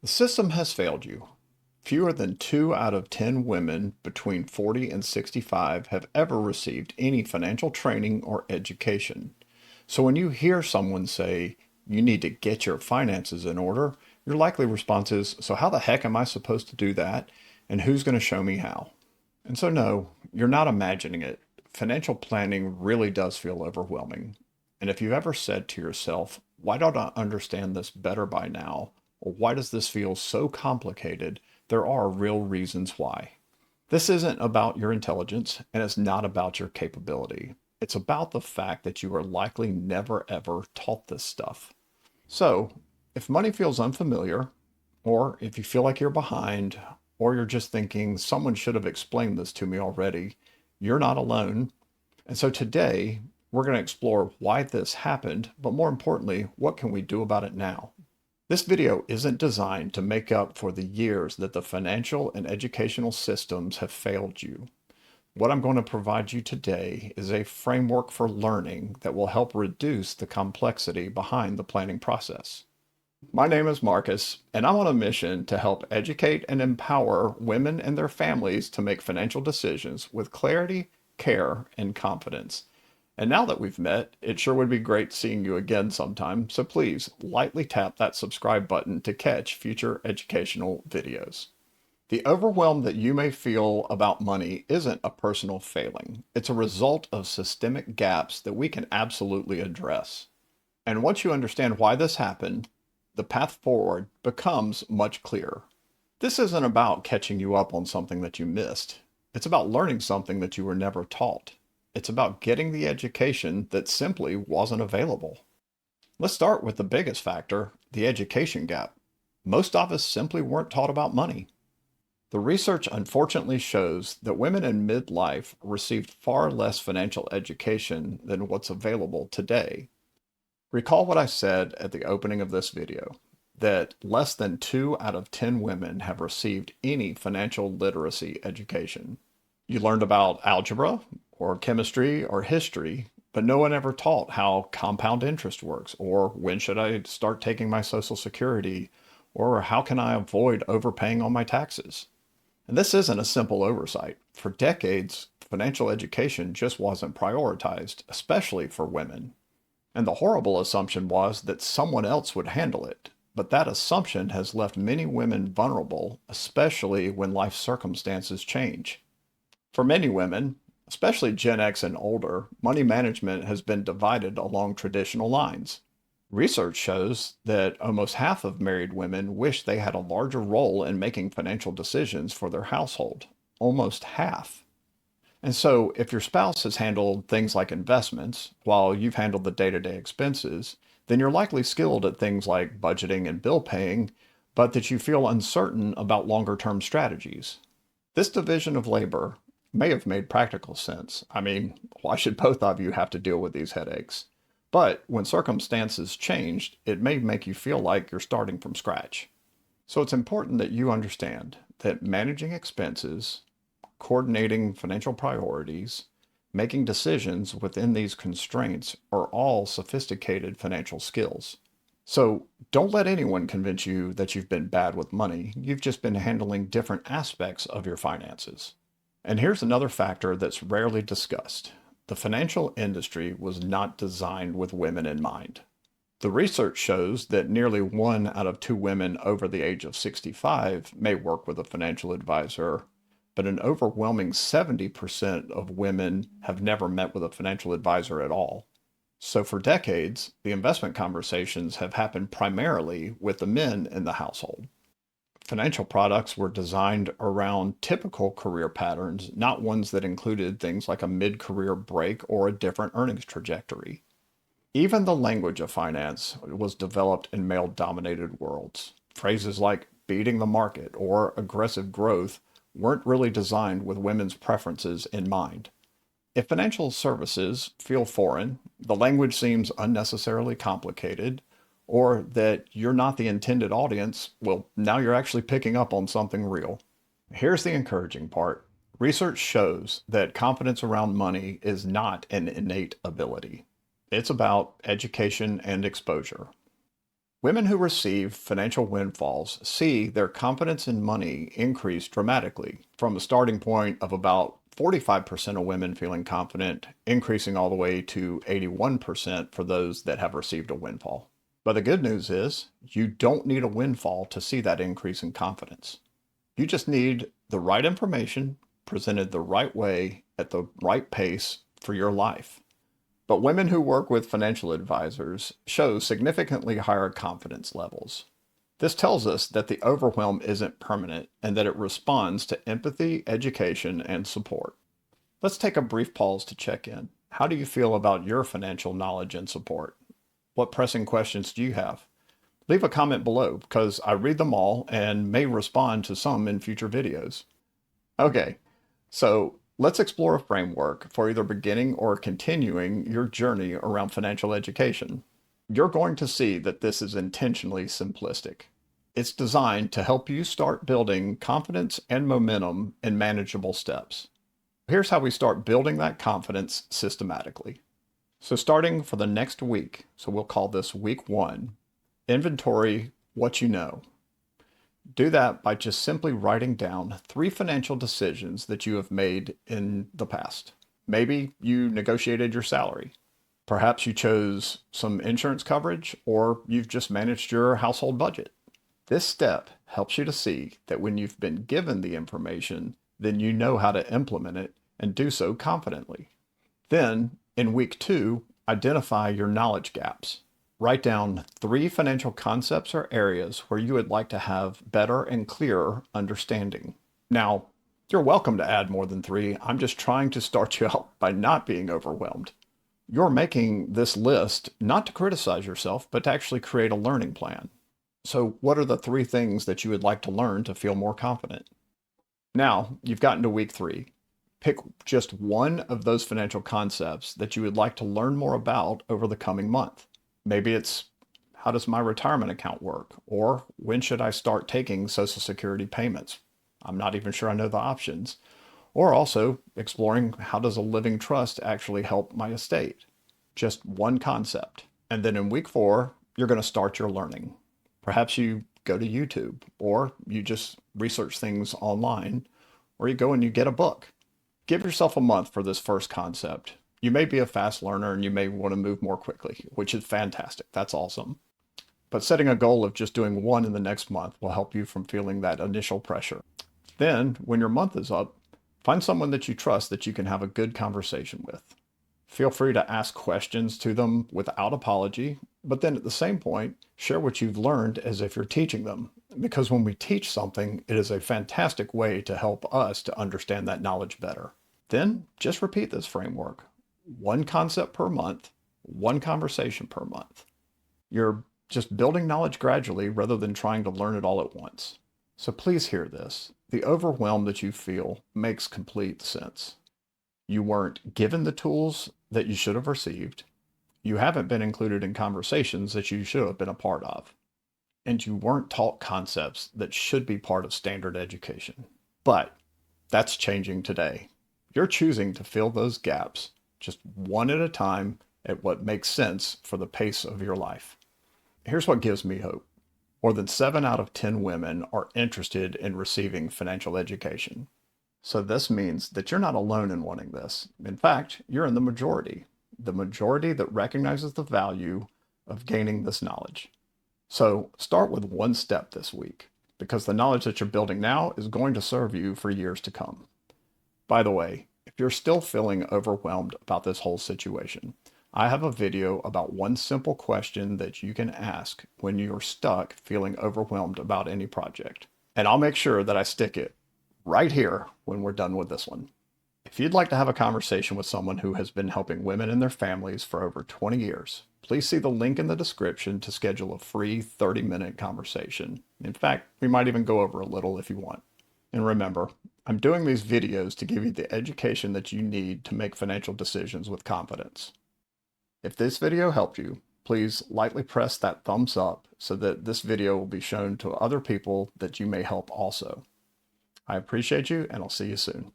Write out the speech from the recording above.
The system has failed you. Fewer than 2 out of 10 women between 40 and 65 have ever received any financial training or education. So when you hear someone say, you need to get your finances in order, your likely response is, so how the heck am I supposed to do that? And who's going to show me how? And so, no, you're not imagining it. Financial planning really does feel overwhelming. And if you've ever said to yourself, why don't I understand this better by now? Or why does this feel so complicated? There are real reasons why. This isn't about your intelligence, and it's not about your capability. It's about the fact that you are likely never ever taught this stuff. So, if money feels unfamiliar, or if you feel like you're behind, or you're just thinking someone should have explained this to me already, you're not alone. And so today, we're going to explore why this happened, but more importantly, what can we do about it now? This video isn't designed to make up for the years that the financial and educational systems have failed you. What I'm going to provide you today is a framework for learning that will help reduce the complexity behind the planning process. My name is Marcus, and I'm on a mission to help educate and empower women and their families to make financial decisions with clarity, care, and confidence. And now that we've met, it sure would be great seeing you again sometime, so please lightly tap that subscribe button to catch future educational videos. The overwhelm that you may feel about money isn't a personal failing. It's a result of systemic gaps that we can absolutely address. And once you understand why this happened, the path forward becomes much clearer. This isn't about catching you up on something that you missed. It's about learning something that you were never taught. It's about getting the education that simply wasn't available. Let's start with the biggest factor, the education gap. Most of us simply weren't taught about money. The research unfortunately shows that women in midlife received far less financial education than what's available today. Recall what I said at the opening of this video, that less than 2 out of 10 women have received any financial literacy education. You learned about algebra or chemistry or history, but no one ever taught how compound interest works, or when should I start taking my Social Security, or how can I avoid overpaying on my taxes. And this isn't a simple oversight. For decades, financial education just wasn't prioritized, especially for women. And the horrible assumption was that someone else would handle it. But that assumption has left many women vulnerable, especially when life circumstances change. For many women, especially Gen X and older, money management has been divided along traditional lines. Research shows that almost half of married women wish they had a larger role in making financial decisions for their household. Almost half. And so, if your spouse has handled things like investments while you've handled the day-to-day expenses, then you're likely skilled at things like budgeting and bill paying, but that you feel uncertain about longer-term strategies. This division of labor may have made practical sense. I mean, why should both of you have to deal with these headaches? But when circumstances changed, it may make you feel like you're starting from scratch. So it's important that you understand that managing expenses, coordinating financial priorities, making decisions within these constraints are all sophisticated financial skills. So don't let anyone convince you that you've been bad with money. You've just been handling different aspects of your finances. And here's another factor that's rarely discussed. The financial industry was not designed with women in mind. The research shows that nearly 1 out of 2 women over the age of 65 may work with a financial advisor, but an overwhelming 70% of women have never met with a financial advisor at all. So for decades, the investment conversations have happened primarily with the men in the household. Financial products were designed around typical career patterns, not ones that included things like a mid-career break or a different earnings trajectory. Even the language of finance was developed in male-dominated worlds. Phrases like beating the market or aggressive growth weren't really designed with women's preferences in mind. If financial services feel foreign, the language seems unnecessarily complicated, or that you're not the intended audience, well, now you're actually picking up on something real. Here's the encouraging part. Research shows that confidence around money is not an innate ability. It's about education and exposure. Women who receive financial windfalls see their confidence in money increase dramatically from a starting point of about 45% of women feeling confident, increasing all the way to 81% for those that have received a windfall. But the good news is you don't need a windfall to see that increase in confidence. You just need the right information presented the right way at the right pace for your life. But women who work with financial advisors show significantly higher confidence levels. This tells us that the overwhelm isn't permanent and that it responds to empathy, education, and support. Let's take a brief pause to check in. How do you feel about your financial knowledge and support? What pressing questions do you have? Leave a comment below because I read them all and may respond to some in future videos. Okay, so let's explore a framework for either beginning or continuing your journey around financial education. You're going to see that this is intentionally simplistic. It's designed to help you start building confidence and momentum in manageable steps. Here's how we start building that confidence systematically. So starting for the next week, so we'll call this week 1, inventory what you know. Do that by just simply writing down 3 financial decisions that you have made in the past. Maybe you negotiated your salary. Perhaps you chose some insurance coverage, or you've just managed your household budget. This step helps you to see that when you've been given the information, then you know how to implement it and do so confidently. Then, in week 2, identify your knowledge gaps. Write down 3 financial concepts or areas where you would like to have better and clearer understanding. Now, you're welcome to add more than 3. I'm just trying to start you out by not being overwhelmed. You're making this list not to criticize yourself, but to actually create a learning plan. So what are the 3 things that you would like to learn to feel more confident? Now, you've gotten to week 3. Pick just one of those financial concepts that you would like to learn more about over the coming month. Maybe it's, how does my retirement account work? Or when should I start taking Social Security payments? I'm not even sure I know the options. Or also exploring, how does a living trust actually help my estate? Just one concept. And then in week 4, you're going to start your learning. Perhaps you go to YouTube, or you just research things online, or you go and you get a book. Give yourself a month for this first concept. You may be a fast learner and you may want to move more quickly, which is fantastic. That's awesome. But setting a goal of just doing one in the next month will help you from feeling that initial pressure. Then, when your month is up, find someone that you trust that you can have a good conversation with. Feel free to ask questions to them without apology, but then at the same point, share what you've learned as if you're teaching them. Because when we teach something, it is a fantastic way to help us to understand that knowledge better. Then just repeat this framework. 1 concept per month, 1 conversation per month. You're just building knowledge gradually rather than trying to learn it all at once. So please hear this. The overwhelm that you feel makes complete sense. You weren't given the tools that you should have received. You haven't been included in conversations that you should have been a part of. And you weren't taught concepts that should be part of standard education. But that's changing today. You're choosing to fill those gaps just one at a time at what makes sense for the pace of your life. Here's what gives me hope. More than 7 out of 10 women are interested in receiving financial education. So this means that you're not alone in wanting this. In fact, you're in the majority that recognizes the value of gaining this knowledge. So start with 1 step this week, because the knowledge that you're building now is going to serve you for years to come. By the way, if you're still feeling overwhelmed about this whole situation, I have a video about 1 simple question that you can ask when you're stuck feeling overwhelmed about any project. And I'll make sure that I stick it right here when we're done with this one. If you'd like to have a conversation with someone who has been helping women and their families for over 20 years, please see the link in the description to schedule a free 30-minute conversation. In fact, we might even go over a little if you want. And remember, I'm doing these videos to give you the education that you need to make financial decisions with confidence. If this video helped you, please lightly press that thumbs up so that this video will be shown to other people that you may help also. I appreciate you, and I'll see you soon.